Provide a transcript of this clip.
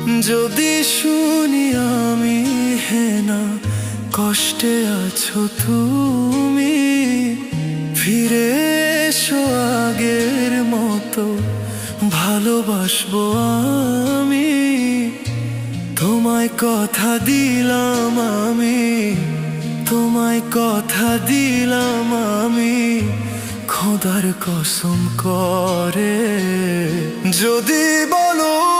যদি শুনি আমি হেনা কষ্টে আছো তুমি, ফিরে এসো আগের মতো ভালোবাসবো আমি। তোমায় কথা দিলাম আমি, তোমায় কথা দিলাম আমি, খোদার কসম করে। যদি বলো